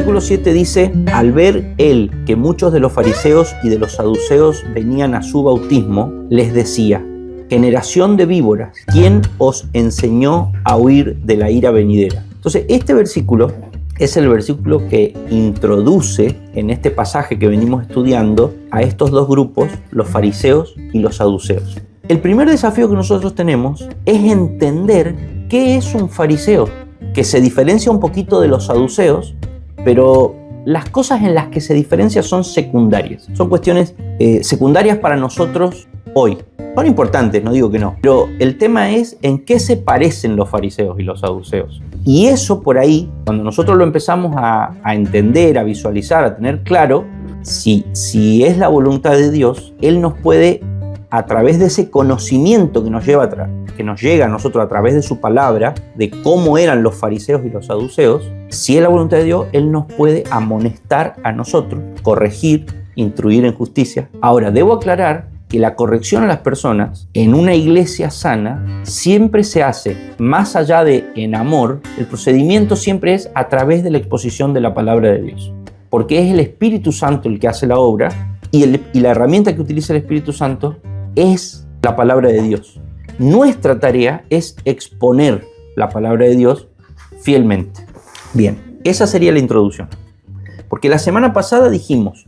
versículo 7 dice: al ver él que muchos de los fariseos y de los saduceos venían a su bautismo, les decía: generación de víboras, ¿quién os enseñó a huir de la ira venidera? Entonces, este versículo es el versículo que introduce en este pasaje que venimos estudiando a estos dos grupos, los fariseos y los saduceos. El primer desafío que nosotros tenemos es entender qué es un fariseo, que se diferencia un poquito de los saduceos, pero las cosas en las que se diferencia son secundarias. Son cuestiones secundarias para nosotros hoy. Son importantes, no digo que no, pero el tema es en qué se parecen los fariseos y los saduceos. Y eso por ahí, cuando nosotros lo empezamos a entender, a visualizar, a tener claro, si es la voluntad de Dios, Él nos puede, a través de ese conocimiento que nos llega a nosotros a través de su palabra, de cómo eran los fariseos y los saduceos, si es la voluntad de Dios, Él nos puede amonestar a nosotros, corregir, instruir en justicia. Ahora, debo aclarar que la corrección a las personas en una iglesia sana siempre se hace, más allá de en amor, el procedimiento siempre es a través de la exposición de la palabra de Dios. Porque es el Espíritu Santo el que hace la obra y la herramienta que utiliza el Espíritu Santo es la palabra de Dios. Nuestra tarea es exponer la palabra de Dios fielmente. Bien, esa sería la introducción. Porque la semana pasada dijimos,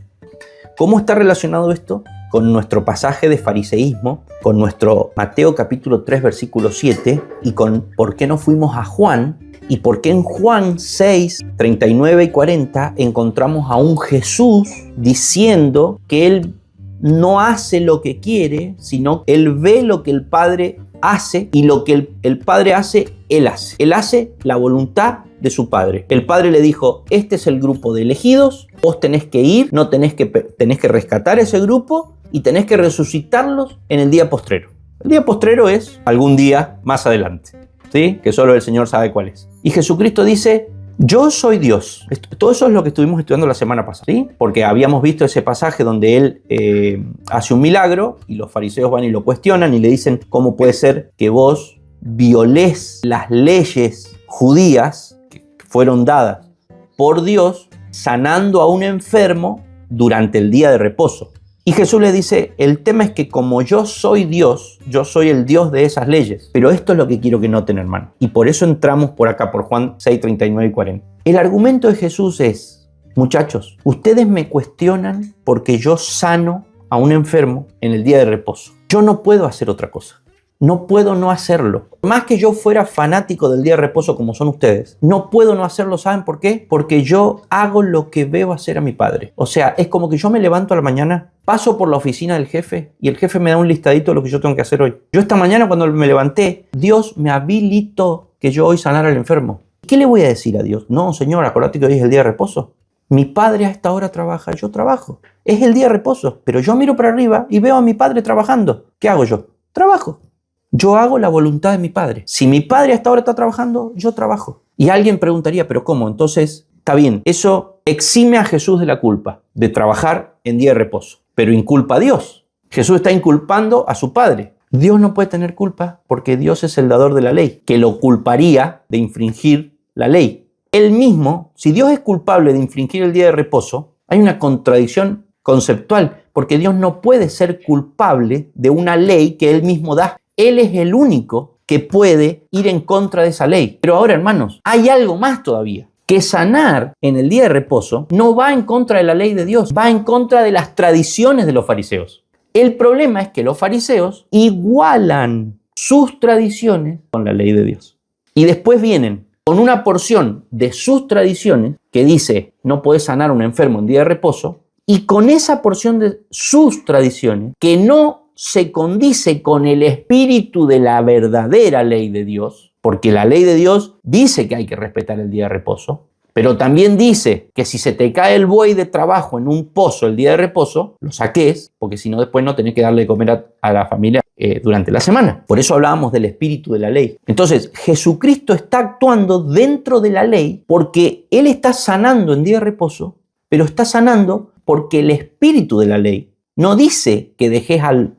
¿cómo está relacionado esto con nuestro pasaje de fariseísmo, con nuestro Mateo capítulo 3, versículo 7, y con por qué no fuimos a Juan, y por qué en Juan 6, 39 y 40 encontramos a un Jesús diciendo que Él no hace lo que quiere, sino Él ve lo que el Padre hace, y lo que el Padre hace, Él hace. Él hace la voluntad de su Padre. El Padre le dijo: este es el grupo de elegidos, vos tenés que ir, tenés que rescatar ese grupo y tenés que resucitarlos en el día postrero. El día postrero es algún día más adelante, ¿sí? Que solo el Señor sabe cuál es. Y Jesucristo dice: yo soy Dios. Todo eso es lo que estuvimos estudiando la semana pasada, ¿sí? Porque habíamos visto ese pasaje donde Él hace un milagro y los fariseos van y lo cuestionan y le dicen: ¿cómo puede ser que vos violés las leyes judías que fueron dadas por Dios sanando a un enfermo durante el día de reposo? Y Jesús le dice: el tema es que como yo soy Dios, yo soy el Dios de esas leyes. Pero esto es lo que quiero que noten, hermano. Y por eso entramos por acá, por Juan 6, 39 y 40. El argumento de Jesús es: muchachos, ustedes me cuestionan porque yo sano a un enfermo en el día de reposo. Yo no puedo hacer otra cosa. No puedo no hacerlo. Más que yo fuera fanático del día de reposo como son ustedes, no puedo no hacerlo. ¿Saben por qué? Porque yo hago lo que veo hacer a mi Padre. O sea, es como que yo me levanto a la mañana, paso por la oficina del jefe y el jefe me da un listadito de lo que yo tengo que hacer hoy. Yo esta mañana cuando me levanté, Dios me habilitó que yo hoy sanara al enfermo. ¿Qué le voy a decir a Dios? No, Señor, acordate que hoy es el día de reposo. Mi Padre a esta hora trabaja, yo trabajo. Es el día de reposo, pero yo miro para arriba y veo a mi Padre trabajando. ¿Qué hago yo? Trabajo. Yo hago la voluntad de mi Padre. Si mi Padre hasta ahora está trabajando, yo trabajo. Y alguien preguntaría: ¿pero cómo? Entonces, está bien, eso exime a Jesús de la culpa de trabajar en día de reposo, pero inculpa a Dios. Jesús está inculpando a su Padre. Dios no puede tener culpa porque Dios es el dador de la ley, que lo culparía de infringir la ley. Él mismo, si Dios es culpable de infringir el día de reposo, hay una contradicción conceptual, porque Dios no puede ser culpable de una ley que Él mismo da. Él es el único que puede ir en contra de esa ley. Pero ahora, hermanos, hay algo más todavía. Que sanar en el día de reposo no va en contra de la ley de Dios, va en contra de las tradiciones de los fariseos. El problema es que los fariseos igualan sus tradiciones con la ley de Dios. Y después vienen con una porción de sus tradiciones que dice: no podés sanar a un enfermo en día de reposo, y con esa porción de sus tradiciones que no se condice con el espíritu de la verdadera ley de Dios, porque la ley de Dios dice que hay que respetar el día de reposo, pero también dice que si se te cae el buey de trabajo en un pozo el día de reposo, lo saques, porque si no después no tenés que darle de comer a la familia durante la semana. Por eso hablábamos del espíritu de la ley. Entonces, Jesucristo está actuando dentro de la ley porque Él está sanando en día de reposo, pero está sanando porque el espíritu de la ley no dice que dejes al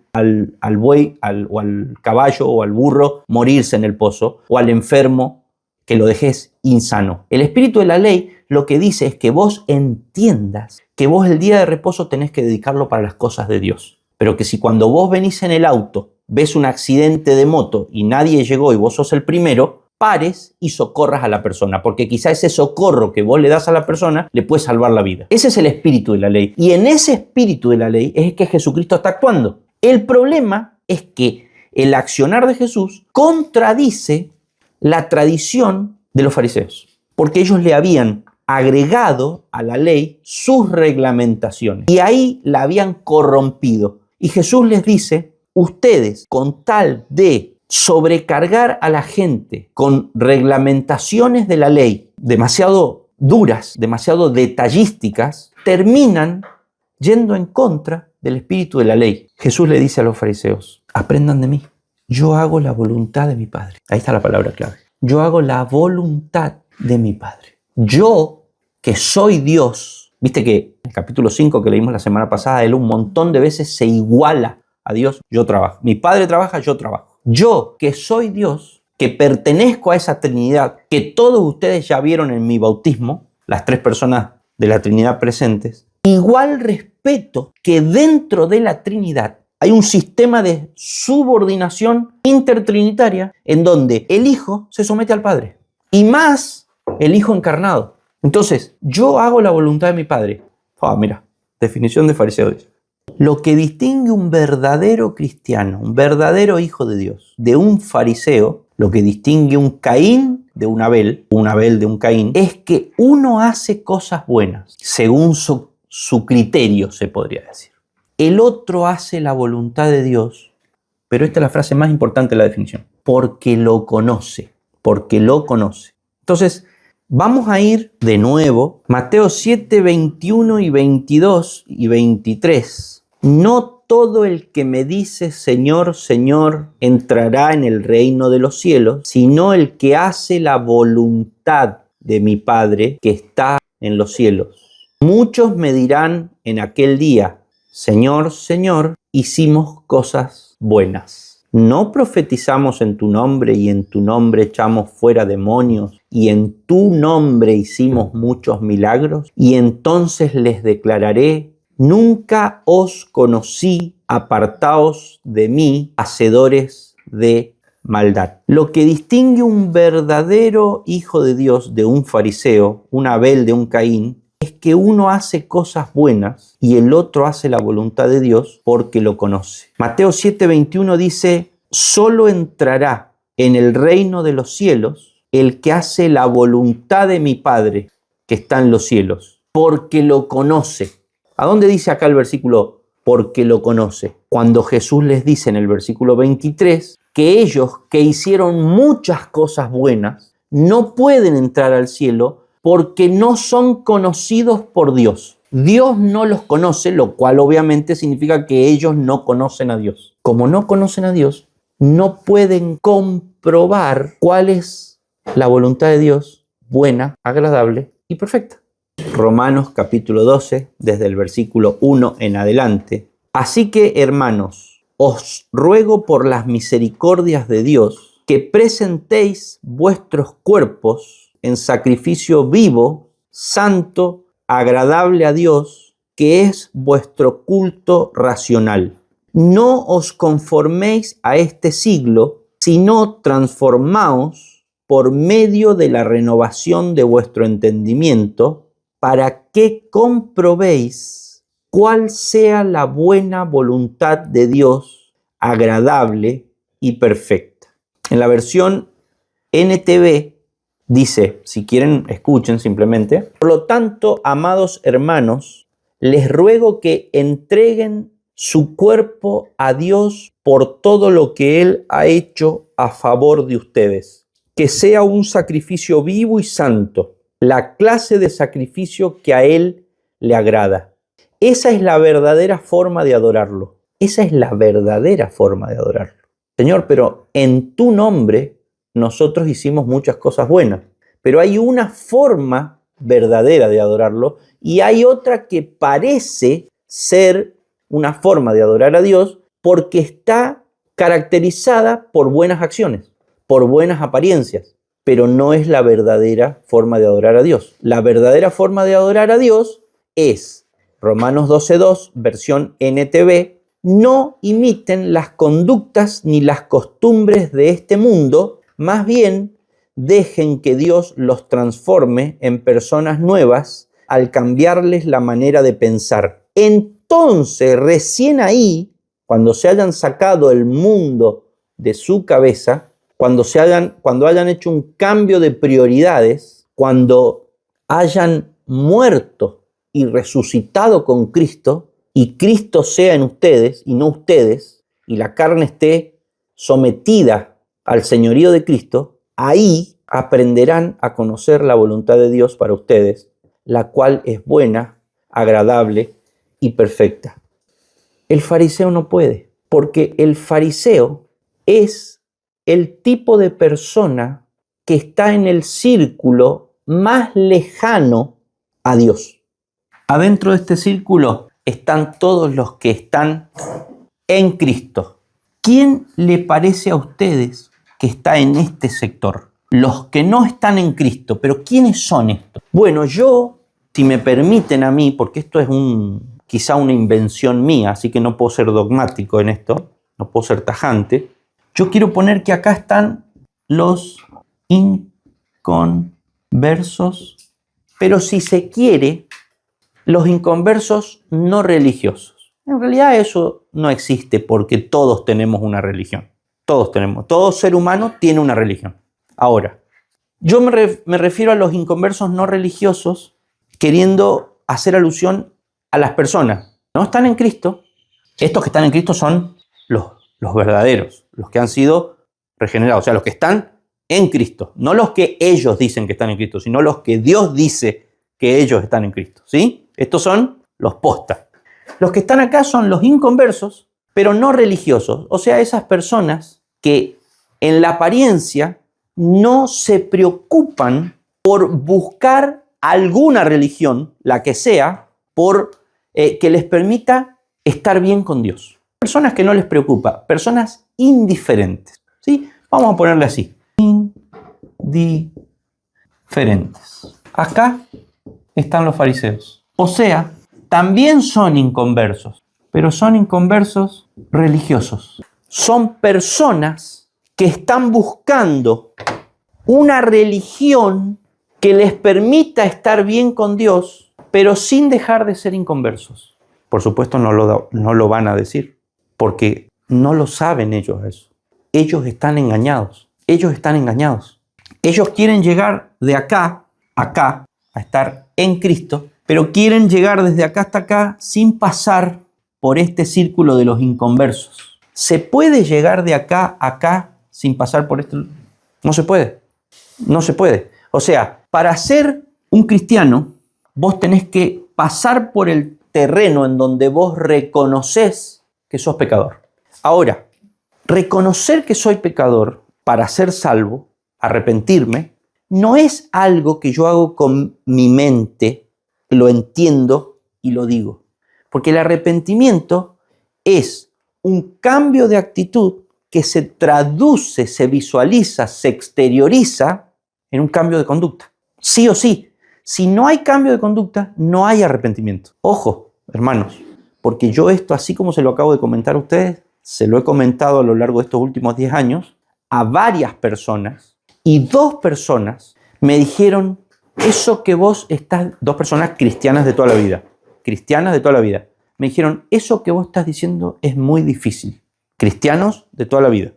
buey o al caballo o al burro morirse en el pozo, o al enfermo que lo dejes insano. El espíritu de la ley lo que dice es que vos entiendas que vos el día de reposo tenés que dedicarlo para las cosas de Dios. Pero que si cuando vos venís en el auto, ves un accidente de moto y nadie llegó y vos sos el primero, pares y socorras a la persona, porque quizá ese socorro que vos le das a la persona le puede salvar la vida. Ese es el espíritu de la ley. Y en ese espíritu de la ley es que Jesucristo está actuando. El problema es que el accionar de Jesús contradice la tradición de los fariseos, porque ellos le habían agregado a la ley sus reglamentaciones y ahí la habían corrompido. Y Jesús les dice, ustedes con tal de sobrecargar a la gente con reglamentaciones de la ley demasiado duras, demasiado detallísticas, terminan yendo en contra del espíritu de la ley. Jesús le dice a los fariseos, aprendan de mí, yo hago la voluntad de mi Padre. Ahí está la palabra clave. Yo hago la voluntad de mi Padre. Yo, que soy Dios, viste que en el capítulo 5 que leímos la semana pasada, él un montón de veces se iguala a Dios. Yo trabajo. Mi Padre trabaja, yo trabajo. Yo, que soy Dios, que pertenezco a esa Trinidad, que todos ustedes ya vieron en mi bautismo, las 3 personas de la Trinidad presentes, igual respeto que dentro de la Trinidad hay un sistema de subordinación intertrinitaria en donde el Hijo se somete al Padre y más el Hijo encarnado. Entonces, yo hago la voluntad de mi Padre. Mira, definición de fariseo dice. Lo que distingue un verdadero cristiano, un verdadero hijo de Dios, de un fariseo, lo que distingue un Caín de un Abel de un Caín, es que uno hace cosas buenas, según su criterio, se podría decir. El otro hace la voluntad de Dios, pero esta es la frase más importante de la definición, porque lo conoce, porque lo conoce. Entonces, vamos a ir de nuevo, Mateo 7, 21 y 22 y 23. No todo el que me dice Señor, Señor, entrará en el reino de los cielos, sino el que hace la voluntad de mi Padre que está en los cielos. Muchos me dirán en aquel día, Señor, Señor, hicimos cosas buenas. ¿No profetizamos en tu nombre y en tu nombre echamos fuera demonios y en tu nombre hicimos muchos milagros? Y entonces les declararé, nunca os conocí, apartaos de mí, hacedores de maldad. Lo que distingue un verdadero hijo de Dios de un fariseo, un Abel de un Caín, es que uno hace cosas buenas y el otro hace la voluntad de Dios porque lo conoce. Mateo 7:21 dice, solo entrará en el reino de los cielos el que hace la voluntad de mi Padre que está en los cielos, porque lo conoce. ¿A dónde dice acá el versículo porque lo conoce? Cuando Jesús les dice en el versículo 23 que ellos que hicieron muchas cosas buenas no pueden entrar al cielo porque no son conocidos por Dios. Dios no los conoce, lo cual obviamente significa que ellos no conocen a Dios. Como no conocen a Dios, no pueden comprobar cuál es la voluntad de Dios, buena, agradable y perfecta. Romanos capítulo 12, desde el versículo 1 en adelante. Así que, hermanos, os ruego por las misericordias de Dios que presentéis vuestros cuerpos en sacrificio vivo, santo, agradable a Dios, que es vuestro culto racional. No os conforméis a este siglo, sino transformaos por medio de la renovación de vuestro entendimiento, para que comprobéis cuál sea la buena voluntad de Dios, agradable y perfecta. En la versión NTV dice, si quieren escuchen simplemente, por lo tanto, amados hermanos, les ruego que entreguen su cuerpo a Dios por todo lo que Él ha hecho a favor de ustedes, que sea un sacrificio vivo y santo, la clase de sacrificio que a Él le agrada. Esa es la verdadera forma de adorarlo. Esa es la verdadera forma de adorarlo. Señor, pero en tu nombre nosotros hicimos muchas cosas buenas, pero hay una forma verdadera de adorarlo y hay otra que parece ser una forma de adorar a Dios porque está caracterizada por buenas acciones, por buenas apariencias. pero no es la verdadera forma de adorar a Dios. La verdadera forma de adorar a Dios es Romanos 12:2, versión NTV, no imiten las conductas ni las costumbres de este mundo, más bien dejen que Dios los transforme en personas nuevas al cambiarles la manera de pensar. Entonces, recién ahí, cuando se hayan sacado el mundo de su cabeza, cuando hayan hecho un cambio de prioridades, cuando hayan muerto y resucitado con Cristo, y Cristo sea en ustedes y no ustedes, y la carne esté sometida al señorío de Cristo, ahí aprenderán a conocer la voluntad de Dios para ustedes, la cual es buena, agradable y perfecta. El fariseo no puede, porque el fariseo es el tipo de persona que está en el círculo más lejano a Dios. Adentro de este círculo están todos los que están en Cristo. ¿Quién le parece a ustedes que está en este sector? Los que no están en Cristo. ¿Pero quiénes son estos? Bueno, yo, si me permiten a mí, porque esto es quizá una invención mía, así que no puedo ser dogmático en esto, no puedo ser tajante, yo quiero poner que acá están los inconversos, pero si se quiere, los inconversos no religiosos. En realidad eso no existe porque todos tenemos una religión. Todo ser humano tiene una religión. Ahora, yo me refiero a los inconversos no religiosos queriendo hacer alusión a las personas. No están en Cristo. Estos que están en Cristo son los verdaderos, los que han sido regenerados, o sea, los que están en Cristo. No los que ellos dicen que están en Cristo, sino los que Dios dice que ellos están en Cristo, ¿sí? Estos son los postas. Los que están acá son los inconversos, pero no religiosos. O sea, esas personas que en la apariencia no se preocupan por buscar alguna religión, la que sea, que les permita estar bien con Dios. Personas que no les preocupa, personas indiferentes, ¿sí? Vamos a ponerle así. Indiferentes. Acá están los fariseos. O sea, también son inconversos, pero son inconversos religiosos. Son personas que están buscando una religión que les permita estar bien con Dios, pero sin dejar de ser inconversos. Por supuesto no lo van a decir, porque no lo saben ellos eso. Ellos están engañados. Ellos quieren llegar de acá a estar en Cristo, pero quieren llegar desde acá hasta acá sin pasar por este círculo de los inconversos. ¿Se puede llegar de acá a acá sin pasar por esto? No se puede. No se puede. O sea, para ser un cristiano, vos tenés que pasar por el terreno en donde vos reconoces que sos pecador. Ahora, reconocer que soy pecador para ser salvo, arrepentirme, no es algo que yo hago con mi mente, lo entiendo y lo digo. Porque el arrepentimiento es un cambio de actitud que se traduce, se visualiza, se exterioriza en un cambio de conducta. Sí o sí. Si no hay cambio de conducta, no hay arrepentimiento. Ojo, hermanos, porque yo esto, así como se lo acabo de comentar a ustedes, se lo he comentado a lo largo de estos últimos 10 años a varias personas, y 2 personas me dijeron, eso que vos estás, 2 personas cristianas de toda la vida, me dijeron, eso que vos estás diciendo es muy difícil. Cristianos de toda la vida.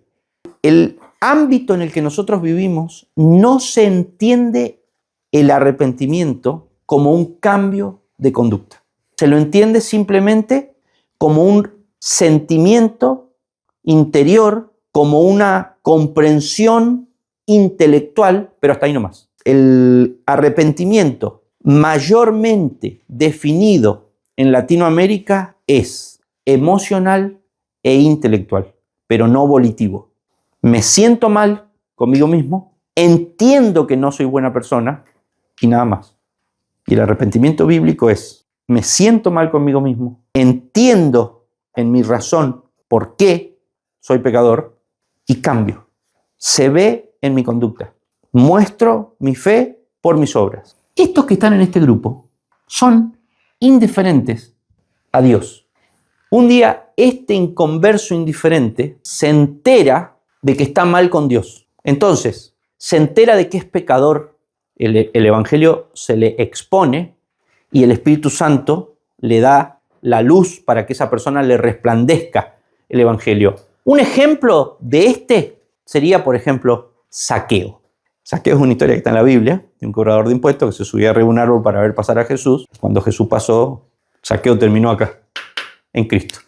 El ámbito en el que nosotros vivimos no se entiende el arrepentimiento como un cambio de conducta. Se lo entiende simplemente como un sentimiento interior, como una comprensión intelectual, pero hasta ahí nomás. El arrepentimiento mayormente definido en Latinoamérica es emocional e intelectual, pero no volitivo. Me siento mal conmigo mismo, entiendo que no soy buena persona y nada más. Y el arrepentimiento bíblico es, me siento mal conmigo mismo, entiendo en mi razón por qué soy pecador y cambio. Se ve en mi conducta. muestro mi fe por mis obras. Estos que están en este grupo son indiferentes a Dios. Un día este inconverso indiferente se entera de que está mal con Dios. Entonces, se entera de que es pecador. El Evangelio se le expone y el Espíritu Santo le da la luz para que esa persona le resplandezca el Evangelio. Un ejemplo de este sería, por ejemplo, Zaqueo. Zaqueo es una historia que está en la Biblia, de un cobrador de impuestos que se subía arriba de un árbol para ver pasar a Jesús. Cuando Jesús pasó, Zaqueo terminó acá, en Cristo.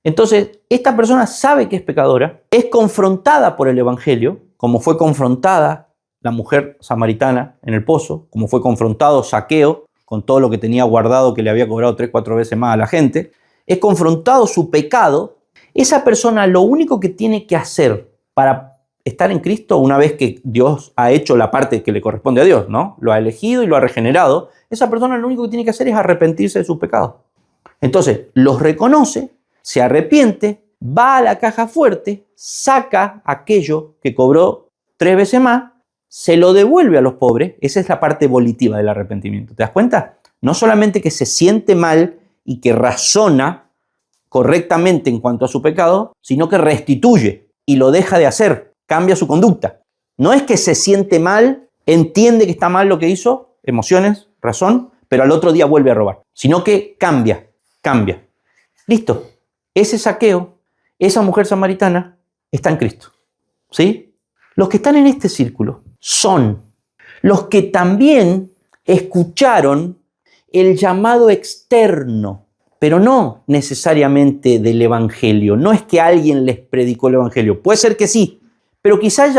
Entonces, esta persona sabe que es pecadora, es confrontada por el Evangelio, como fue confrontada la mujer samaritana en el pozo, como fue confrontado Zaqueo con todo lo que tenía guardado que le había cobrado 3-4 veces más a la gente. Es confrontado su pecado. Esa persona lo único que tiene que hacer para estar en Cristo, una vez que Dios ha hecho la parte que le corresponde a Dios, ¿no? Lo ha elegido y lo ha regenerado, esa persona lo único que tiene que hacer es arrepentirse de sus pecados. Entonces, los reconoce, se arrepiente, va a la caja fuerte, saca aquello que cobró 3 veces más, se lo devuelve a los pobres. Esa es la parte volitiva del arrepentimiento. ¿Te das cuenta? No solamente que se siente mal y que razona correctamente en cuanto a su pecado, sino que restituye y lo deja de hacer. Cambia su conducta. No es que se siente mal, entiende que está mal lo que hizo, emociones, razón, pero al otro día vuelve a robar, sino que cambia. Listo. Ese Zaqueo, esa mujer samaritana, está en Cristo. ¿Sí? Los que están en este círculo son los que también escucharon el llamado externo, pero no necesariamente del Evangelio. No es que alguien les predicó el Evangelio. Puede ser que sí, pero quizás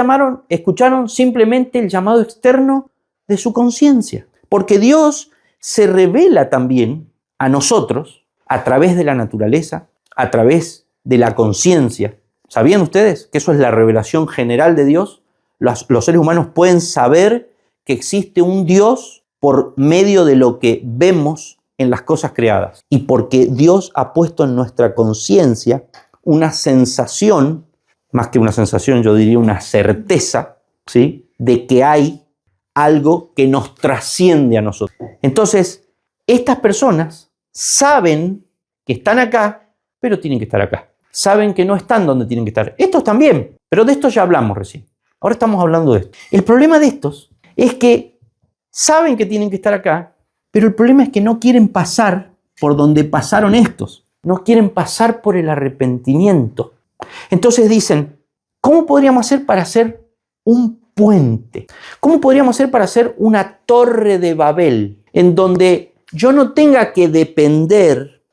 escucharon simplemente el llamado externo de su conciencia. Porque Dios se revela también a nosotros a través de la naturaleza, a través de la conciencia. ¿Sabían ustedes que eso es la revelación general de Dios? Los seres humanos pueden saber que existe un Dios por medio de lo que vemos en las cosas creadas. Y porque Dios ha puesto en nuestra conciencia una sensación, más que una sensación, yo diría una certeza, ¿sí?, de que hay algo que nos trasciende a nosotros. Entonces, estas personas saben que están acá, pero tienen que estar acá. Saben que no están donde tienen que estar. Estos también, pero de estos ya hablamos recién. Ahora estamos hablando de esto. El problema de estos es que saben que tienen que estar acá, pero el problema es que no quieren pasar por donde pasaron estos. No quieren pasar por el arrepentimiento. Entonces dicen, ¿cómo podríamos hacer para hacer un puente? ¿Cómo podríamos hacer para hacer una torre de Babel en donde yo no tenga que depender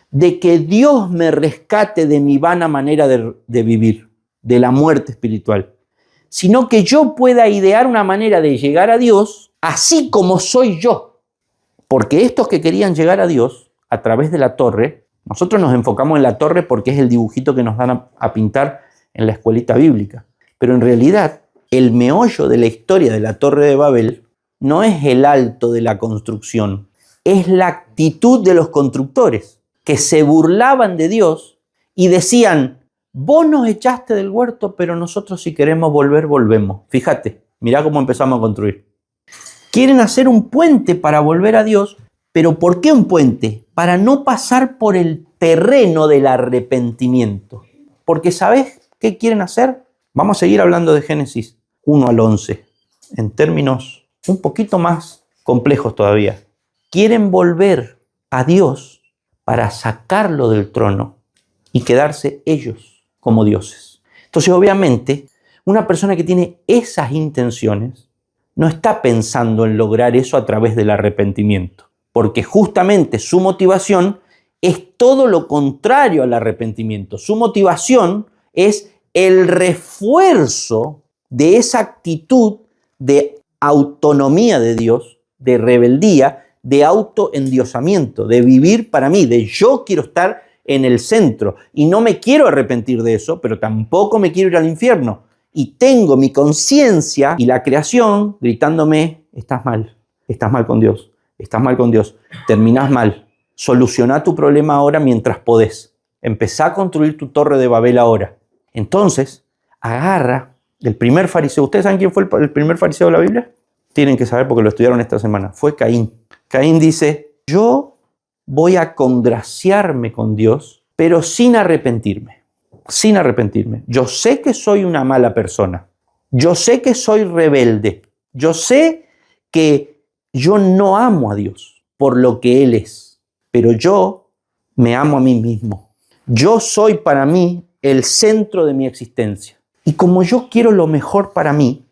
de que Dios me rescate de mi vana manera de vivir, de la muerte espiritual, sino que yo pueda idear una manera de llegar a Dios así como soy yo? Porque estos que querían llegar a Dios a través de la torre, nosotros nos enfocamos en la torre porque es el dibujito que nos dan a pintar en la escuelita bíblica. Pero en realidad, el meollo de la historia de la Torre de Babel no es el alto de la construcción, es la actitud de los constructores que se burlaban de Dios y decían, vos nos echaste del huerto, pero nosotros si queremos volver, volvemos. Fíjate, mirá cómo empezamos a construir. Quieren hacer un puente para volver a Dios, pero ¿por qué un puente? Para no pasar por el terreno del arrepentimiento. Porque ¿sabés qué quieren hacer? Vamos a seguir hablando de Génesis 1 al 11, en términos un poquito más complejos todavía. Quieren volver a Dios para sacarlo del trono y quedarse ellos como dioses. Entonces, obviamente, una persona que tiene esas intenciones no está pensando en lograr eso a través del arrepentimiento, porque justamente su motivación es todo lo contrario al arrepentimiento. Su motivación es el refuerzo de esa actitud de autonomía de Dios, de rebeldía, de autoendiosamiento, de vivir para mí, de yo quiero estar en el centro y no me quiero arrepentir de eso, pero tampoco me quiero ir al infierno. Y tengo mi conciencia y la creación gritándome, estás mal con Dios, estás mal con Dios, terminás mal, soluciona tu problema ahora mientras podés, empezá a construir tu torre de Babel ahora. Entonces, agarra del primer fariseo. ¿Ustedes saben quién fue el primer fariseo de la Biblia? Tienen que saber porque lo estudiaron esta semana. Fue Caín. Caín dice, yo voy a congraciarme con Dios, pero sin arrepentirme. Sin arrepentirme. Yo sé que soy una mala persona. Yo sé que soy rebelde. Yo sé que yo no amo a Dios por lo que Él es, pero yo me amo a mí mismo. Yo soy para mí el centro de mi existencia. Y como yo quiero lo mejor para mí,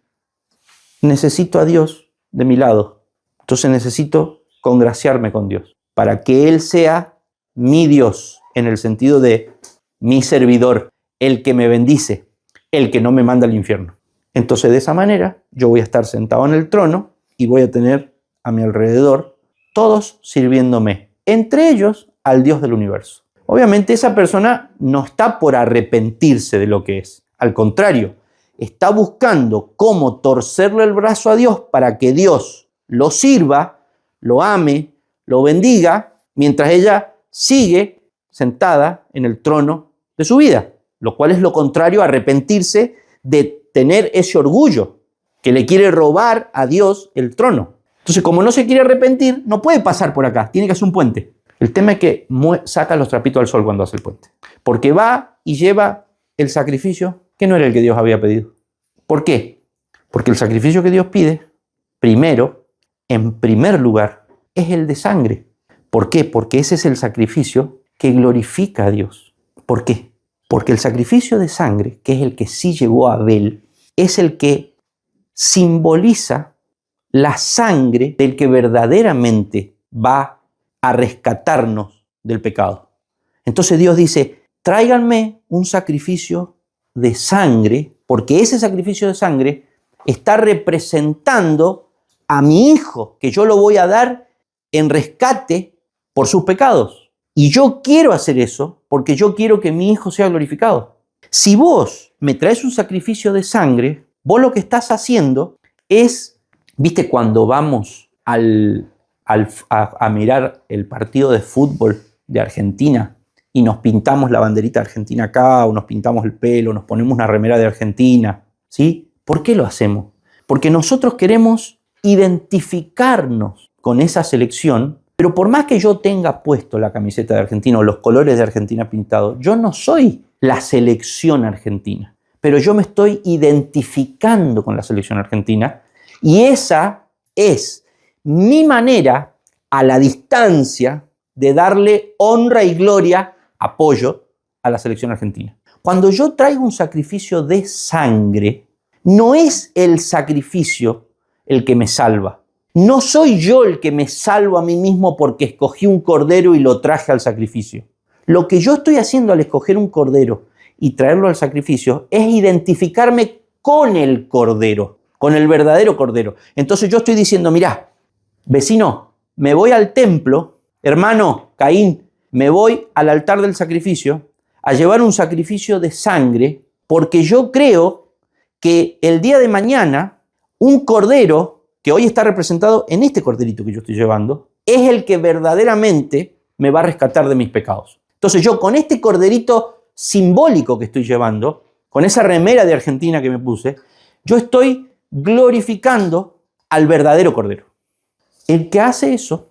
necesito a Dios de mi lado. Entonces necesito congraciarme con Dios para que Él sea mi Dios, en el sentido de mi servidor, el que me bendice, el que no me manda al infierno. Entonces de esa manera yo voy a estar sentado en el trono y voy a tener a mi alrededor todos sirviéndome, entre ellos al Dios del universo. Obviamente esa persona no está por arrepentirse de lo que es. Al contrario, está buscando cómo torcerle el brazo a Dios para que Dios lo sirva, lo ame, lo bendiga, mientras ella sigue sentada en el trono de su vida, lo cual es lo contrario a arrepentirse de tener ese orgullo que le quiere robar a Dios el trono. Entonces, como no se quiere arrepentir, no puede pasar por acá, tiene que hacer un puente. El tema es que saca los trapitos al sol cuando hace el puente, porque va y lleva el sacrificio que no era el que Dios había pedido. ¿Por qué? Porque el sacrificio que Dios pide, primero, en primer lugar, es el de sangre. ¿Por qué? Porque ese es el sacrificio que glorifica a Dios. ¿Por qué? Porque el sacrificio de sangre, que es el que sí llegó a Abel, es el que simboliza la sangre del que verdaderamente va a rescatarnos del pecado. Entonces Dios dice, tráiganme un sacrificio de sangre, porque ese sacrificio de sangre está representando a mi hijo, que yo lo voy a dar en rescate por sus pecados. Y yo quiero hacer eso porque yo quiero que mi hijo sea glorificado. Si vos me traes un sacrificio de sangre, vos lo que estás haciendo es, ¿viste cuando vamos a mirar el partido de fútbol de Argentina y nos pintamos la banderita argentina acá, o nos pintamos el pelo, nos ponemos una remera de Argentina? ¿Sí? ¿Por qué lo hacemos? Porque nosotros queremos identificarnos con esa selección, pero por más que yo tenga puesto la camiseta de Argentina o los colores de Argentina pintados, yo no soy la selección argentina, pero yo me estoy identificando con la selección argentina y esa es mi manera a la distancia de darle honra y gloria, apoyo a la selección argentina. Cuando yo traigo un sacrificio de sangre, no es el sacrificio el que me salva. No soy yo el que me salvo a mí mismo porque escogí un cordero y lo traje al sacrificio. Lo que yo estoy haciendo al escoger un cordero y traerlo al sacrificio es identificarme con el cordero, con el verdadero cordero. Entonces yo estoy diciendo, mirá, vecino, me voy al templo, hermano Caín, me voy al altar del sacrificio a llevar un sacrificio de sangre porque yo creo que el día de mañana un cordero que hoy está representado en este corderito que yo estoy llevando, es el que verdaderamente me va a rescatar de mis pecados. Entonces yo con este corderito simbólico que estoy llevando, con esa remera de Argentina que me puse, yo estoy glorificando al verdadero cordero. El que hace eso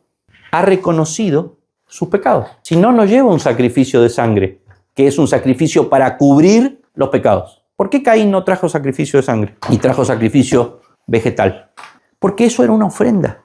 ha reconocido sus pecados. Si no, no lleva un sacrificio de sangre, que es un sacrificio para cubrir los pecados. ¿Por qué Caín no trajo sacrificio de sangre y trajo sacrificio vegetal? Porque eso era una ofrenda.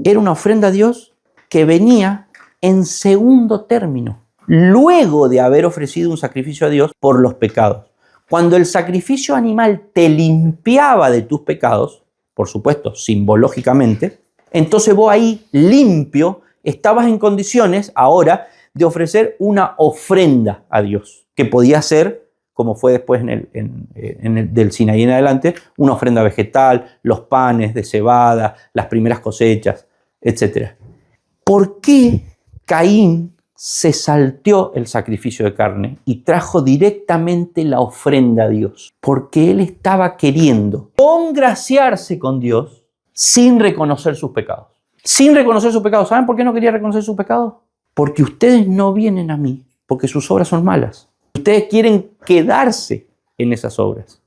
Era una ofrenda a Dios que venía en segundo término, luego de haber ofrecido un sacrificio a Dios por los pecados. Cuando el sacrificio animal te limpiaba de tus pecados, por supuesto, simbológicamente, entonces vos ahí limpio estabas en condiciones ahora de ofrecer una ofrenda a Dios, que podía ser, como fue después del Sinaí en adelante, una ofrenda vegetal, los panes de cebada, las primeras cosechas, etc. ¿Por qué Caín se salteó el sacrificio de carne y trajo directamente la ofrenda a Dios? Porque él estaba queriendo congraciarse con Dios sin reconocer sus pecados. Sin reconocer sus pecados. ¿Saben por qué no quería reconocer sus pecados? Porque ustedes no vienen a mí porque sus obras son malas. Ustedes quieren quedarse en esas obras.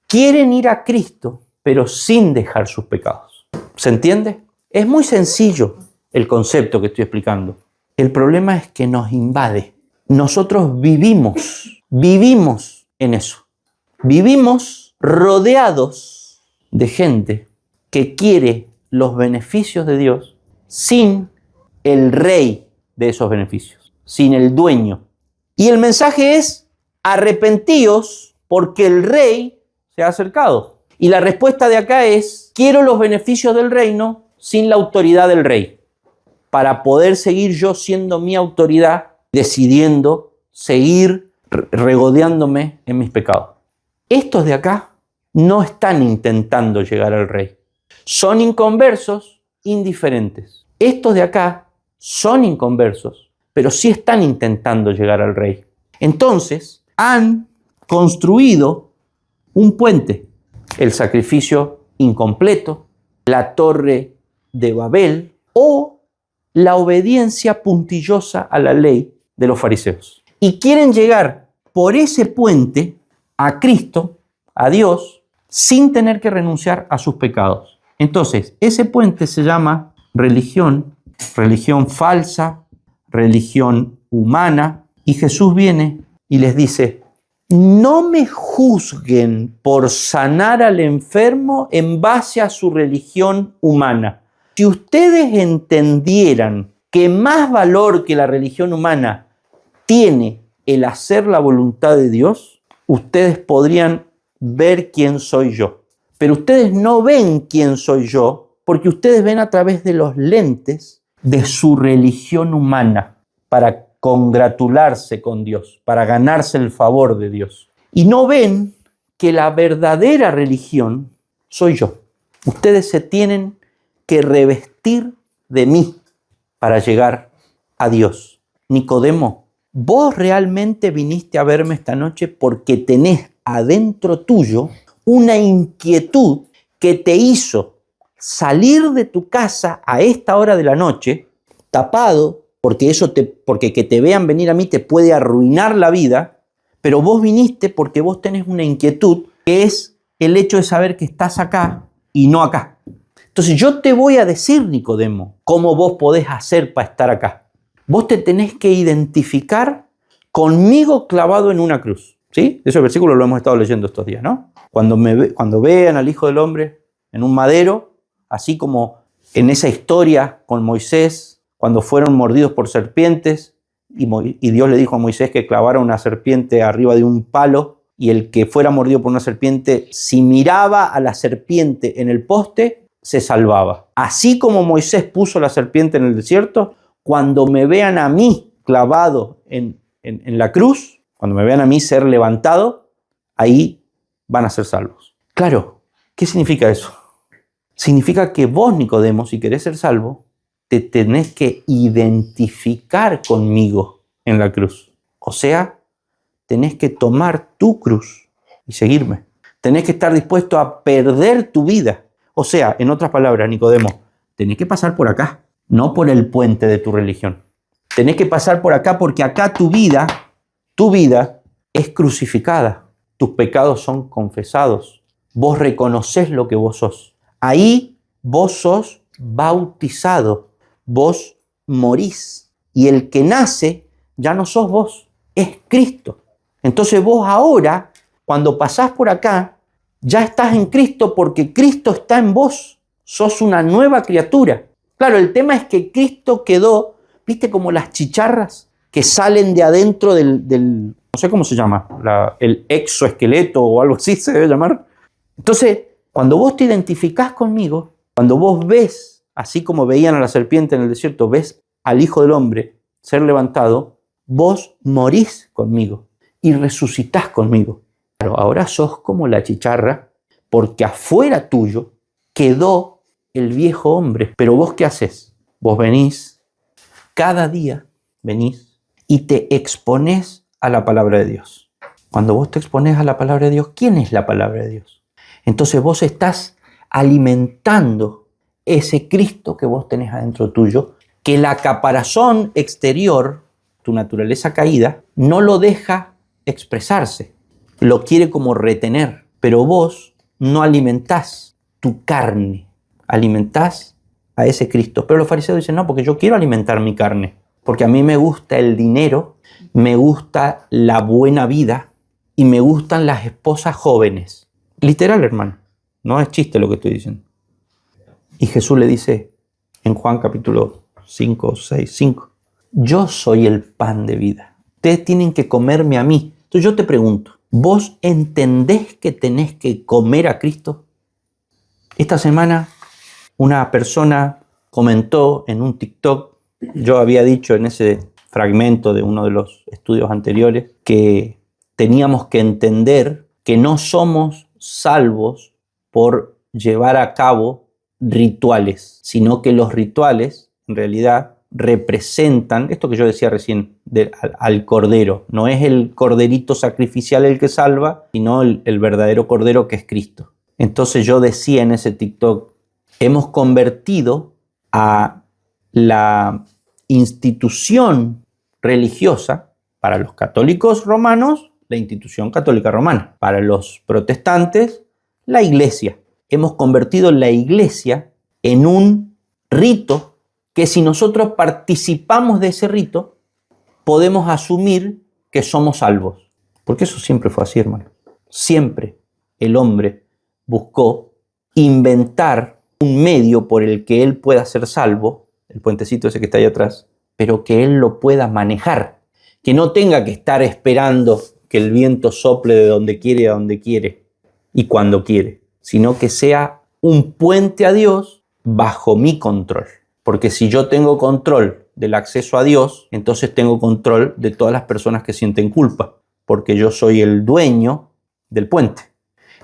quieren ir a Cristo, pero sin dejar sus pecados. ¿Se entiende? Es muy sencillo el concepto que estoy explicando. El problema es que nos invade. Nosotros vivimos en eso. Vivimos rodeados de gente que quiere los beneficios de Dios sin el rey de esos beneficios, sin el dueño. Y el mensaje es: arrepentíos porque el rey se ha acercado. Y la respuesta de acá es: quiero los beneficios del reino sin la autoridad del rey, para poder seguir yo siendo mi autoridad, decidiendo seguir regodeándome en mis pecados. Estos de acá no están intentando llegar al rey. Son inconversos, indiferentes. Estos de acá son inconversos, pero sí están intentando llegar al rey. Entonces, han construido un puente, el sacrificio incompleto, la torre de Babel o la obediencia puntillosa a la ley de los fariseos. Y quieren llegar por ese puente a Cristo, a Dios, sin tener que renunciar a sus pecados. Entonces, ese puente se llama religión falsa, religión humana, y Jesús viene y les dice: no me juzguen por sanar al enfermo en base a su religión humana. Si ustedes entendieran que más valor que la religión humana tiene el hacer la voluntad de Dios, ustedes podrían ver quién soy yo. Pero ustedes no ven quién soy yo porque ustedes ven a través de los lentes de su religión humana para congratularse con Dios, para ganarse el favor de Dios. Y no ven que la verdadera religión soy yo. Ustedes se tienen que revestir de mí para llegar a Dios. Nicodemo, vos realmente viniste a verme esta noche porque tenés adentro tuyo una inquietud que te hizo salir de tu casa a esta hora de la noche, tapado, porque que te vean venir a mí te puede arruinar la vida, pero vos viniste porque vos tenés una inquietud que es el hecho de saber que estás acá y no acá. Entonces yo te voy a decir, Nicodemo, cómo vos podés hacer para estar acá. Vos te tenés que identificar conmigo clavado en una cruz. ¿Sí? Ese versículo lo hemos estado leyendo estos días, ¿no? Cuando vean al Hijo del Hombre en un madero, así como en esa historia con Moisés, cuando fueron mordidos por serpientes, y Dios le dijo a Moisés que clavara una serpiente arriba de un palo, y el que fuera mordido por una serpiente, si miraba a la serpiente en el poste, se salvaba. Así como Moisés puso la serpiente en el desierto, cuando me vean a mí clavado en la cruz, cuando me vean a mí ser levantado, ahí van a ser salvos. Claro, ¿qué significa eso? Significa que vos, Nicodemo, si querés ser salvo, te tenés que identificar conmigo en la cruz. O sea, tenés que tomar tu cruz y seguirme. Tenés que estar dispuesto a perder tu vida. O sea, en otras palabras, Nicodemo, tenés que pasar por acá, no por el puente de tu religión. Tenés que pasar por acá porque acá tu vida es crucificada. Tus pecados son confesados. Vos reconocés lo que vos sos. Ahí vos sos bautizado. Vos morís. Y el que nace ya no sos vos, es Cristo. Entonces vos ahora, cuando pasás por acá, ya estás en Cristo porque Cristo está en vos. Sos una nueva criatura. Claro, el tema es que Cristo quedó, ¿viste? Como las chicharras que salen de adentro del no sé cómo se llama, el exoesqueleto o algo así se debe llamar. Entonces, cuando vos te identificás conmigo, cuando vos ves, así como veían a la serpiente en el desierto, ves al Hijo del Hombre ser levantado, vos morís conmigo y resucitás conmigo. Claro, ahora sos como la chicharra, porque afuera tuyo quedó el viejo hombre. Pero vos, ¿qué haces? Vos venís, cada día venís y te exponés a la palabra de Dios. Cuando vos te exponés a la palabra de Dios, ¿quién es la palabra de Dios? Entonces vos estás alimentando ese Cristo que vos tenés adentro tuyo, que la caparazón exterior, tu naturaleza caída, no lo deja expresarse, lo quiere como retener. pero vos no alimentás tu carne, alimentás a ese Cristo. Pero los fariseos dicen, no, porque yo quiero alimentar mi carne, porque a mí me gusta el dinero, me gusta la buena vida y me gustan las esposas jóvenes. Literal, hermano, no es chiste lo que estoy diciendo. Y Jesús le dice en Juan capítulo 5, 6, 5, yo soy el pan de vida. Ustedes tienen que comerme a mí. Entonces yo te pregunto, ¿vos entendés que tenés que comer a Cristo? Esta semana una persona comentó en un TikTok, yo había dicho en ese fragmento de uno de los estudios anteriores, que teníamos que entender que no somos salvos por llevar a cabo rituales, sino que los rituales en realidad representan, esto que yo decía recién, al cordero. No es el corderito sacrificial el que salva, sino el verdadero cordero que es Cristo. Entonces yo decía en ese TikTok, hemos convertido a la institución religiosa, para los católicos romanos, la institución católica romana, para los protestantes, la iglesia. Hemos convertido la iglesia en un rito que si nosotros participamos de ese rito, podemos asumir que somos salvos. Porque eso siempre fue así, hermano. Siempre el hombre buscó inventar un medio por el que él pueda ser salvo, el puentecito ese que está ahí atrás, pero que él lo pueda manejar, que no tenga que estar esperando que el viento sople de donde quiere a donde quiere y cuando quiere, sino que sea un puente a Dios bajo mi control. Porque si yo tengo control del acceso a Dios, entonces tengo control de todas las personas que sienten culpa, porque yo soy el dueño del puente.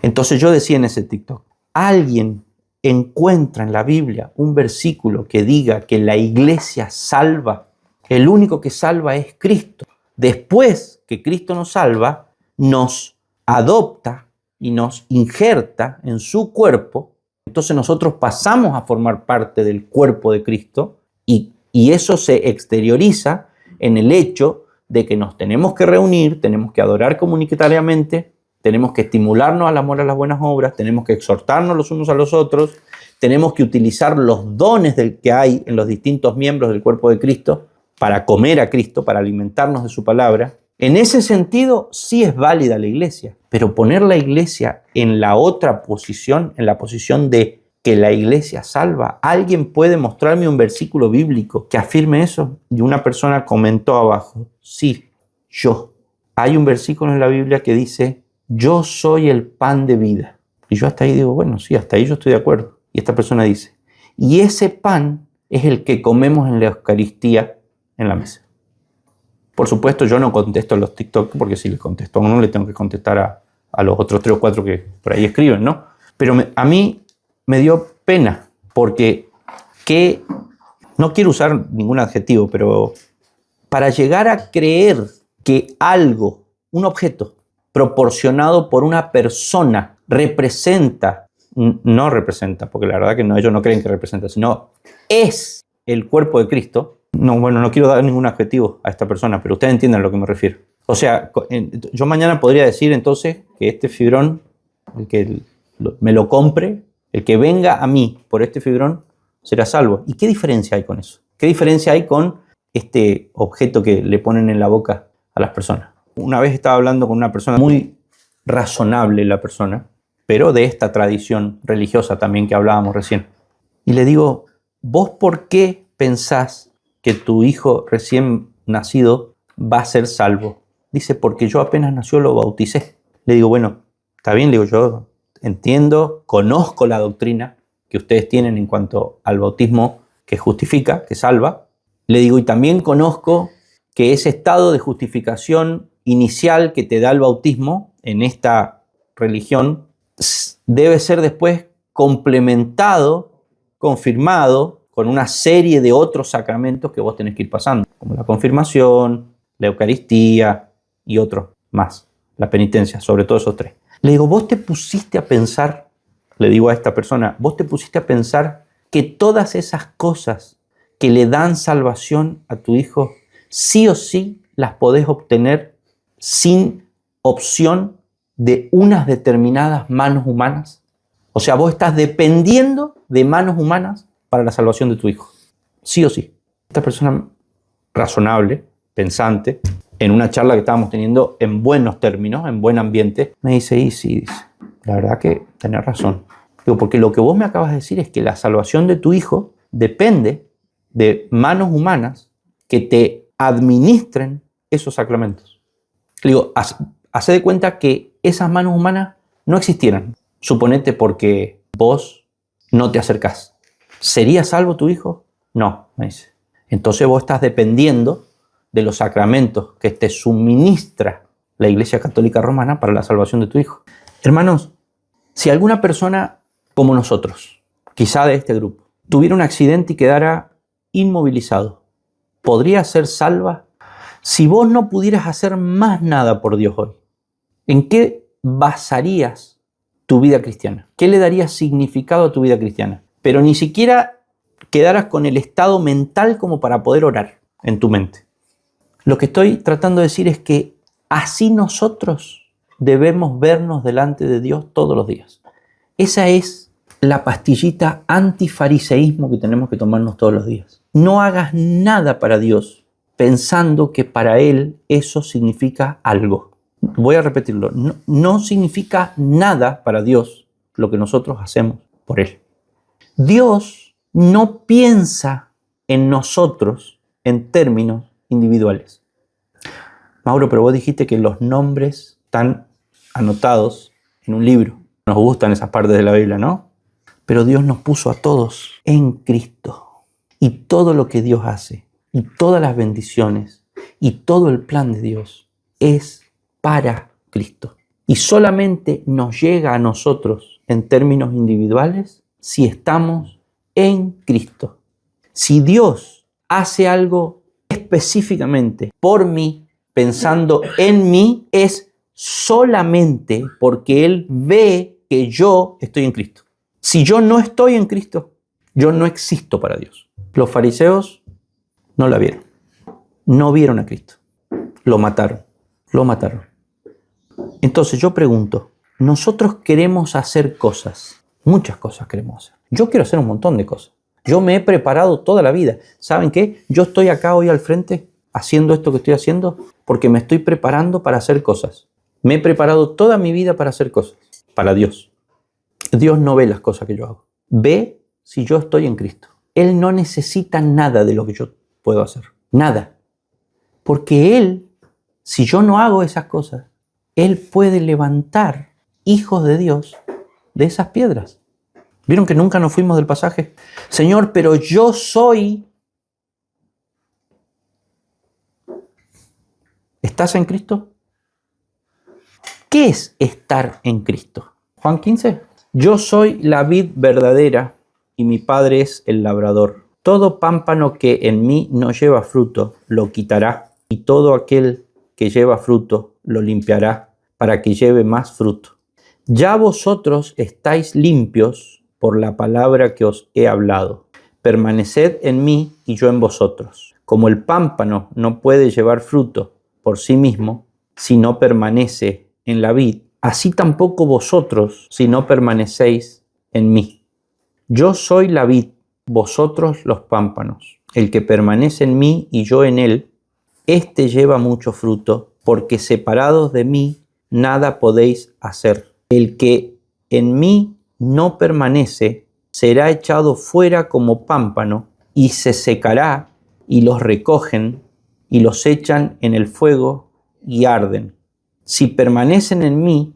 Entonces yo decía en ese TikTok, ¿alguien encuentra en la Biblia un versículo que diga que la iglesia salva? El único que salva es Cristo. Después que Cristo nos salva, nos adopta y nos injerta en su cuerpo. Entonces nosotros pasamos a formar parte del cuerpo de Cristo y eso se exterioriza en el hecho de que nos tenemos que reunir, tenemos que adorar comunitariamente, tenemos que estimularnos al amor a las buenas obras, tenemos que exhortarnos los unos a los otros, tenemos que utilizar los dones que hay en los distintos miembros del cuerpo de Cristo para comer a Cristo, para alimentarnos de su palabra. En ese sentido, sí es válida la iglesia, pero poner la iglesia en la otra posición, en la posición de que la iglesia salva. ¿Alguien puede mostrarme un versículo bíblico que afirme eso? Y una persona comentó abajo, sí, yo. Hay un versículo en la Biblia que dice, yo soy el pan de vida. Y yo hasta ahí digo, bueno, sí, hasta ahí yo estoy de acuerdo. Y esta persona dice, y ese pan es el que comemos en la Eucaristía en la mesa. Por supuesto, yo no contesto los TikTok, porque si le contesto a uno, le tengo que contestar a los otros 3 o 4 que por ahí escriben, ¿no? Pero a mí me dio pena, porque no quiero usar ningún adjetivo, pero para llegar a creer que algo, un objeto, proporcionado por una persona, no representa, porque la verdad que no, ellos no creen que representa, sino es el cuerpo de Cristo. No, bueno, no quiero dar ningún adjetivo a esta persona, pero ustedes entienden a lo que me refiero. O sea, yo mañana podría decir entonces que este fibrón, el que me lo compre, el que venga a mí por este fibrón, será salvo. ¿Y qué diferencia hay con eso? ¿Qué diferencia hay con este objeto que le ponen en la boca a las personas? Una vez estaba hablando con una persona muy razonable, la persona, pero de esta tradición religiosa también que hablábamos recién. Y le digo, ¿vos por qué pensás que tu hijo recién nacido va a ser salvo? Dice, porque yo apenas nació lo bauticé. Le digo, bueno, está bien, le digo, yo entiendo, conozco la doctrina que ustedes tienen en cuanto al bautismo que justifica, que salva. Le digo, y también conozco que ese estado de justificación inicial que te da el bautismo en esta religión debe ser después complementado, confirmado, con una serie de otros sacramentos que vos tenés que ir pasando, como la confirmación, la Eucaristía y otros más, la penitencia, sobre todo esos 3. Le digo, vos te pusiste a pensar, le digo a esta persona, vos te pusiste a pensar que todas esas cosas que le dan salvación a tu hijo, sí o sí las podés obtener sin opción de unas determinadas manos humanas? O sea, vos estás dependiendo de manos humanas para la salvación de tu hijo. Sí o sí. Esta persona razonable, pensante, en una charla que estábamos teniendo en buenos términos, en buen ambiente, me dice, y sí, dice, la verdad que tenés razón. Digo, porque lo que vos me acabas de decir es que la salvación de tu hijo depende de manos humanas que te administren esos sacramentos. Le digo, hace de cuenta que esas manos humanas no existieran. Suponete porque vos no te acercás. ¿Sería salvo tu hijo? No, me dice. Entonces vos estás dependiendo de los sacramentos que te suministra la Iglesia Católica Romana para la salvación de tu hijo. Hermanos, si alguna persona como nosotros, quizá de este grupo, tuviera un accidente y quedara inmovilizado, ¿podría ser salva? Si vos no pudieras hacer más nada por Dios hoy, ¿en qué basarías tu vida cristiana? ¿Qué le darías significado a tu vida cristiana? Pero ni siquiera quedaras con el estado mental como para poder orar en tu mente. Lo que estoy tratando de decir es que así nosotros debemos vernos delante de Dios todos los días. Esa es la pastillita antifariseísmo que tenemos que tomarnos todos los días. No hagas nada para Dios pensando que para Él eso significa algo. Voy a repetirlo. No significa nada para Dios lo que nosotros hacemos por Él. Dios no piensa en nosotros en términos individuales. Mauro, pero vos dijiste que los nombres están anotados en un libro. Nos gustan esas partes de la Biblia, ¿no? Pero Dios nos puso a todos en Cristo. Y todo lo que Dios hace, y todas las bendiciones, y todo el plan de Dios es para Cristo. Y solamente nos llega a nosotros en términos individuales si estamos en Cristo. Si Dios hace algo específicamente por mí, pensando en mí, es solamente porque Él ve que yo estoy en Cristo. Si yo no estoy en Cristo, yo no existo para Dios. Los fariseos no la vieron. No vieron a Cristo. Lo mataron. Lo mataron. Entonces yo pregunto, nosotros queremos hacer cosas. Muchas cosas queremos hacer. Yo quiero hacer un montón de cosas. Yo me he preparado toda la vida. ¿Saben qué? Yo estoy acá hoy al frente haciendo esto que estoy haciendo porque me estoy preparando para hacer cosas. Me he preparado toda mi vida para hacer cosas. Para Dios. Dios no ve las cosas que yo hago. Ve si yo estoy en Cristo. Él no necesita nada de lo que yo puedo hacer. Nada. Porque Él, si yo no hago esas cosas, Él puede levantar hijos de Dios de esas piedras. ¿Vieron que nunca nos fuimos del pasaje? Señor, pero yo soy... ¿Estás en Cristo? ¿Qué es estar en Cristo? Juan 15. Yo soy la vid verdadera y mi Padre es el labrador. Todo pámpano que en mí no lleva fruto lo quitará, y todo aquel que lleva fruto lo limpiará para que lleve más fruto. Ya vosotros estáis limpios por la palabra que os he hablado. Permaneced en mí y yo en vosotros. Como el pámpano no puede llevar fruto por sí mismo si no permanece en la vid, así tampoco vosotros si no permanecéis en mí. Yo soy la vid, vosotros los pámpanos. El que permanece en mí y yo en él, éste lleva mucho fruto, porque separados de mí nada podéis hacer. El que en mí no permanece será echado fuera como pámpano y se secará, y los recogen y los echan en el fuego y arden. Si permanecen en mí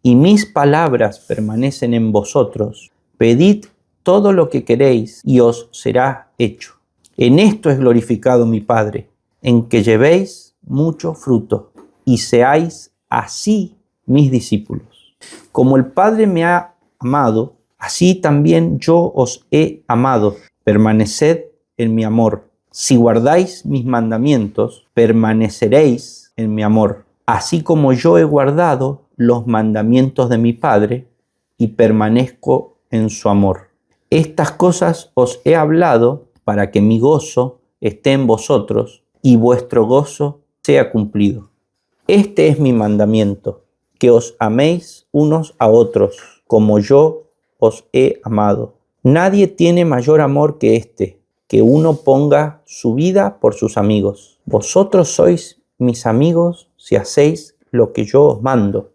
y mis palabras permanecen en vosotros, pedid todo lo que queréis y os será hecho. En esto es glorificado mi Padre, en que llevéis mucho fruto y seáis así mis discípulos. Como el Padre me ha amado, así también yo os he amado. Permaneced en mi amor. Si guardáis mis mandamientos, permaneceréis en mi amor, así como yo he guardado los mandamientos de mi Padre y permanezco en su amor. Estas cosas os he hablado para que mi gozo esté en vosotros y vuestro gozo sea cumplido. Este es mi mandamiento, que os améis unos a otros, como yo os he amado. Nadie tiene mayor amor que este, que uno ponga su vida por sus amigos. Vosotros sois mis amigos si hacéis lo que yo os mando.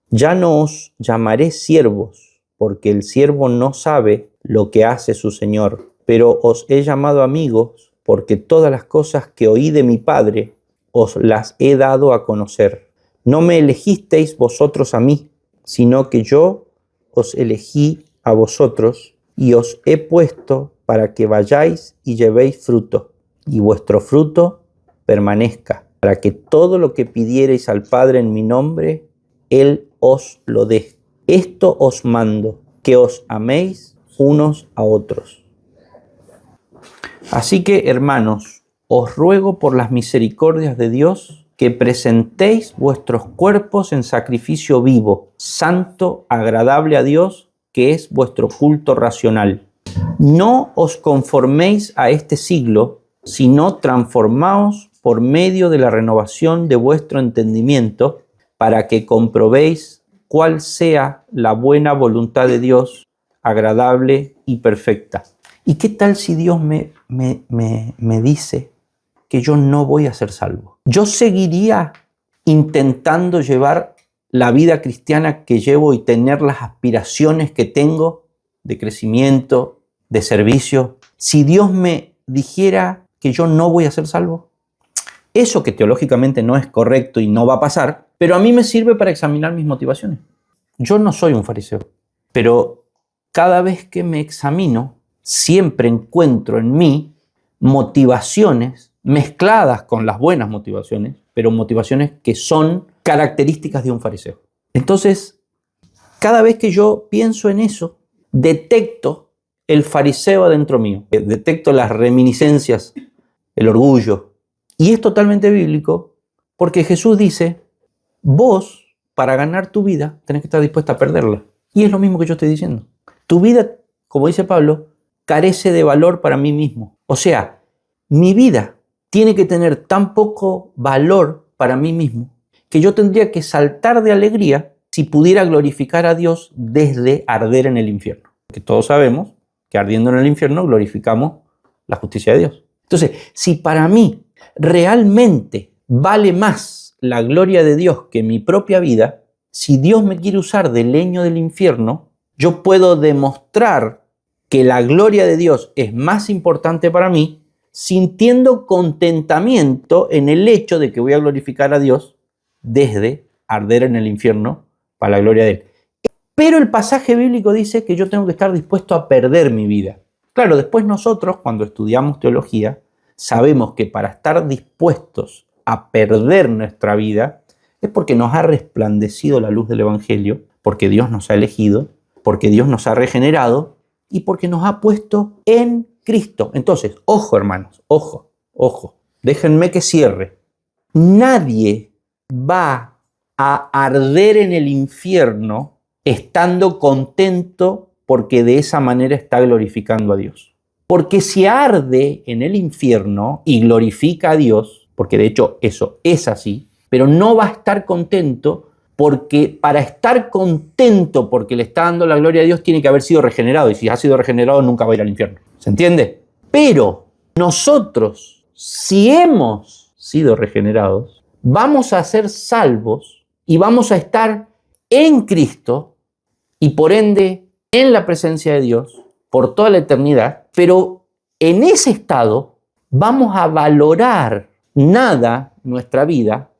Ya no os llamaré siervos, porque el siervo no sabe lo que hace su señor, pero os he llamado amigos, porque todas las cosas que oí de mi Padre os las he dado a conocer. No me elegisteis vosotros a mí, sino que yo os elegí a vosotros y os he puesto para que vayáis y llevéis fruto, y vuestro fruto permanezca, para que todo lo que pidiereis al Padre en mi nombre, Él os lo dé. Esto os mando, que os améis unos a otros. Así que, hermanos, os ruego por las misericordias de Dios que presentéis vuestros cuerpos en sacrificio vivo, santo, agradable a Dios, que es vuestro culto racional. No os conforméis a este siglo, sino transformaos por medio de la renovación de vuestro entendimiento, para que comprobéis cuál sea la buena voluntad de Dios, agradable y perfecta. ¿Y qué tal si Dios me dice que yo no voy a ser salvo? ¿Yo seguiría intentando llevar la vida cristiana que llevo y tener las aspiraciones que tengo de crecimiento, de servicio, si Dios me dijera que yo no voy a ser salvo? Eso que teológicamente no es correcto y no va a pasar, pero a mí me sirve para examinar mis motivaciones. Yo no soy un fariseo, pero cada vez que me examino, siempre encuentro en mí motivaciones mezcladas con las buenas motivaciones, pero motivaciones que son características de un fariseo. Entonces, cada vez que yo pienso en eso, detecto el fariseo adentro mío, detecto las reminiscencias, el orgullo. Y es totalmente bíblico porque Jesús dice, vos, para ganar tu vida, tenés que estar dispuesta a perderla. Y es lo mismo que yo estoy diciendo. Tu vida, como dice Pablo, carece de valor para mí mismo. O sea, mi vida tiene que tener tan poco valor para mí mismo que yo tendría que saltar de alegría si pudiera glorificar a Dios desde arder en el infierno. Porque todos sabemos que ardiendo en el infierno glorificamos la justicia de Dios. Entonces, si para mí realmente vale más la gloria de Dios que mi propia vida, si Dios me quiere usar de leño del infierno, yo puedo demostrar que la gloria de Dios es más importante para mí, sintiendo contentamiento en el hecho de que voy a glorificar a Dios desde arder en el infierno para la gloria de Él. Pero el pasaje bíblico dice que yo tengo que estar dispuesto a perder mi vida. Claro, después nosotros, cuando estudiamos teología, sabemos que para estar dispuestos a perder nuestra vida es porque nos ha resplandecido la luz del Evangelio, porque Dios nos ha elegido, porque Dios nos ha regenerado y porque nos ha puesto en Cristo. Entonces, ojo hermanos, ojo, déjenme que cierre. Nadie va a arder en el infierno estando contento porque de esa manera está glorificando a Dios. Porque si arde en el infierno y glorifica a Dios, porque de hecho eso es así, pero no va a estar contento porque para estar contento porque le está dando la gloria a Dios tiene que haber sido regenerado, y si ha sido regenerado nunca va a ir al infierno. ¿Se entiende? Pero nosotros, si hemos sido regenerados, vamos a ser salvos y vamos a estar en Cristo y por ende en la presencia de Dios por toda la eternidad, pero en ese estado vamos a valorar nada nuestra vida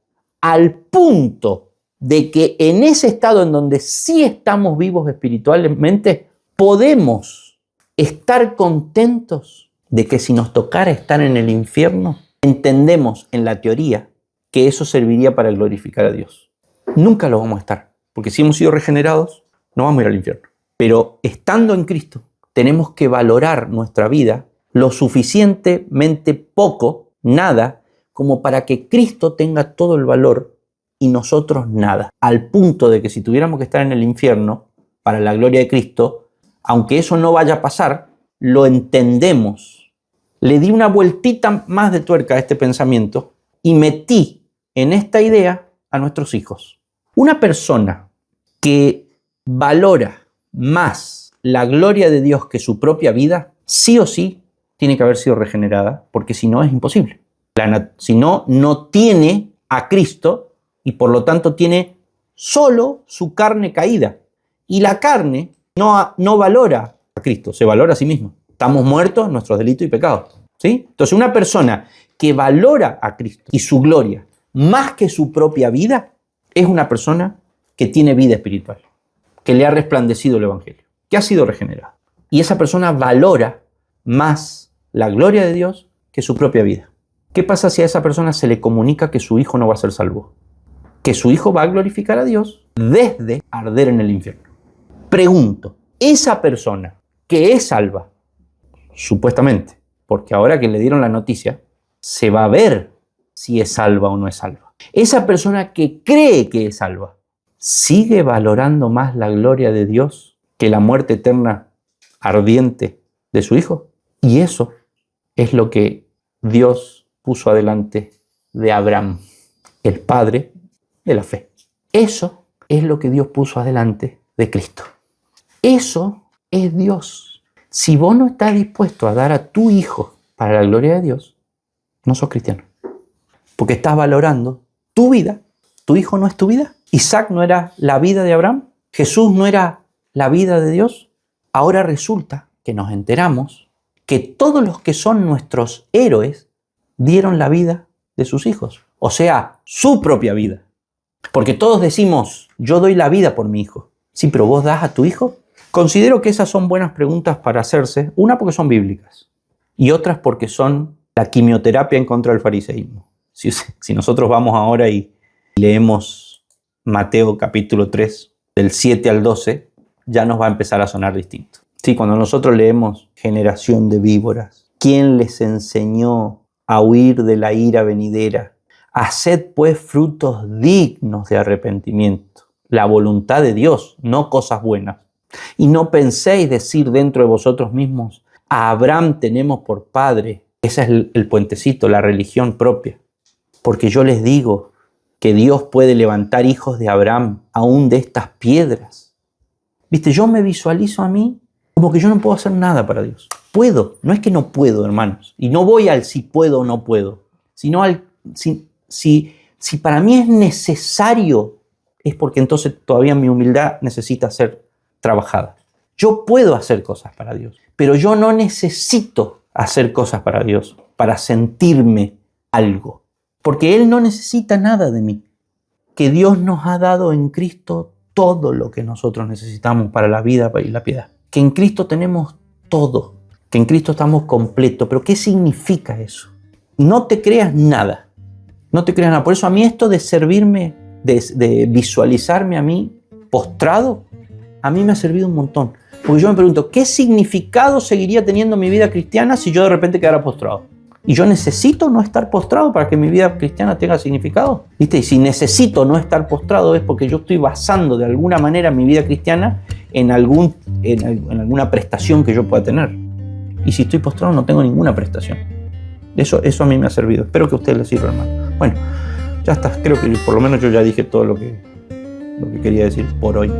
al punto de que en ese estado en donde sí estamos vivos espiritualmente, podemos estar contentos de que si nos tocara estar en el infierno, entendemos en la teoría que eso serviría para glorificar a Dios. Nunca lo vamos a estar, porque si hemos sido regenerados, no vamos a ir al infierno. Pero estando en Cristo, tenemos que valorar nuestra vida lo suficientemente poco, nada, como para que Cristo tenga todo el valor y nosotros nada. Al punto de que si tuviéramos que estar en el infierno para la gloria de Cristo, aunque eso no vaya a pasar, lo entendemos. Le di una vueltita más de tuerca a este pensamiento y metí en esta idea a nuestros hijos. Una persona que valora más la gloria de Dios que su propia vida, sí o sí tiene que haber sido regenerada, porque si no es imposible. Si no, no tiene a Cristo y por lo tanto tiene solo su carne caída. Y la carne no valora a Cristo, se valora a sí mismo. Estamos muertos en nuestros delitos y pecados, ¿sí? Entonces una persona que valora a Cristo y su gloria más que su propia vida es una persona que tiene vida espiritual, que le ha resplandecido el Evangelio, que ha sido regenerada. Y esa persona valora más la gloria de Dios que su propia vida. ¿Qué pasa si a esa persona se le comunica que su hijo no va a ser salvo? Que su hijo va a glorificar a Dios desde arder en el infierno. Pregunto, esa persona que es salva, supuestamente, porque ahora que le dieron la noticia, se va a ver si es salva o no es salva. Esa persona que cree que es salva, ¿sigue valorando más la gloria de Dios que la muerte eterna ardiente de su hijo? Y eso es lo que Dios puso adelante de Abraham, el padre de la fe. Eso es lo que Dios puso adelante de Cristo. Eso es Dios. Si vos no estás dispuesto a dar a tu hijo para la gloria de Dios, no sos cristiano. Porque estás valorando tu vida. Tu hijo no es tu vida. Isaac no era la vida de Abraham. Jesús no era la vida de Dios. Ahora resulta que nos enteramos que todos los que son nuestros héroes dieron la vida de sus hijos. O sea, su propia vida. Porque todos decimos, yo doy la vida por mi hijo. Sí, pero ¿vos das a tu hijo? Considero que esas son buenas preguntas para hacerse. Una porque son bíblicas y otras porque son la quimioterapia en contra del fariseísmo. Si nosotros vamos ahora y leemos Mateo capítulo 3, del 7 al 12, ya nos va a empezar a sonar distinto. Sí, cuando nosotros leemos generación de víboras, ¿quién les enseñó a huir de la ira venidera? Haced pues frutos dignos de arrepentimiento. La voluntad de Dios, no cosas buenas. Y no penséis decir dentro de vosotros mismos, a Abraham tenemos por padre. Ese es el puentecito, la religión propia. Porque yo les digo que Dios puede levantar hijos de Abraham aún de estas piedras. ¿Viste? Yo me visualizo a mí como que yo no puedo hacer nada para Dios. Puedo, no es que no puedo, hermanos. Y no voy al si puedo o no puedo, sino al si para mí es necesario, es porque entonces todavía mi humildad necesita ser trabajada. Yo puedo hacer cosas para Dios, pero yo no necesito hacer cosas para Dios para sentirme algo, porque Él no necesita nada de mí. Que Dios nos ha dado en Cristo todo lo que nosotros necesitamos para la vida y la piedad. Que en Cristo tenemos todo, que en Cristo estamos completos. ¿Pero qué significa eso? No te creas nada. No te creas nada. Por eso a mí esto de servirme, de visualizarme a mí postrado, a mí me ha servido un montón. Porque yo me pregunto, ¿qué significado seguiría teniendo mi vida cristiana si yo de repente quedara postrado? Y yo necesito no estar postrado para que mi vida cristiana tenga significado. ¿Viste? Y si necesito no estar postrado es porque yo estoy basando de alguna manera mi vida cristiana en alguna prestación que yo pueda tener. Y si estoy postrado no tengo ninguna prestación. Eso a mí me ha servido. Espero que a ustedes les sirva, hermano. Bueno, ya está. Creo que por lo menos yo ya dije todo lo que quería decir por hoy.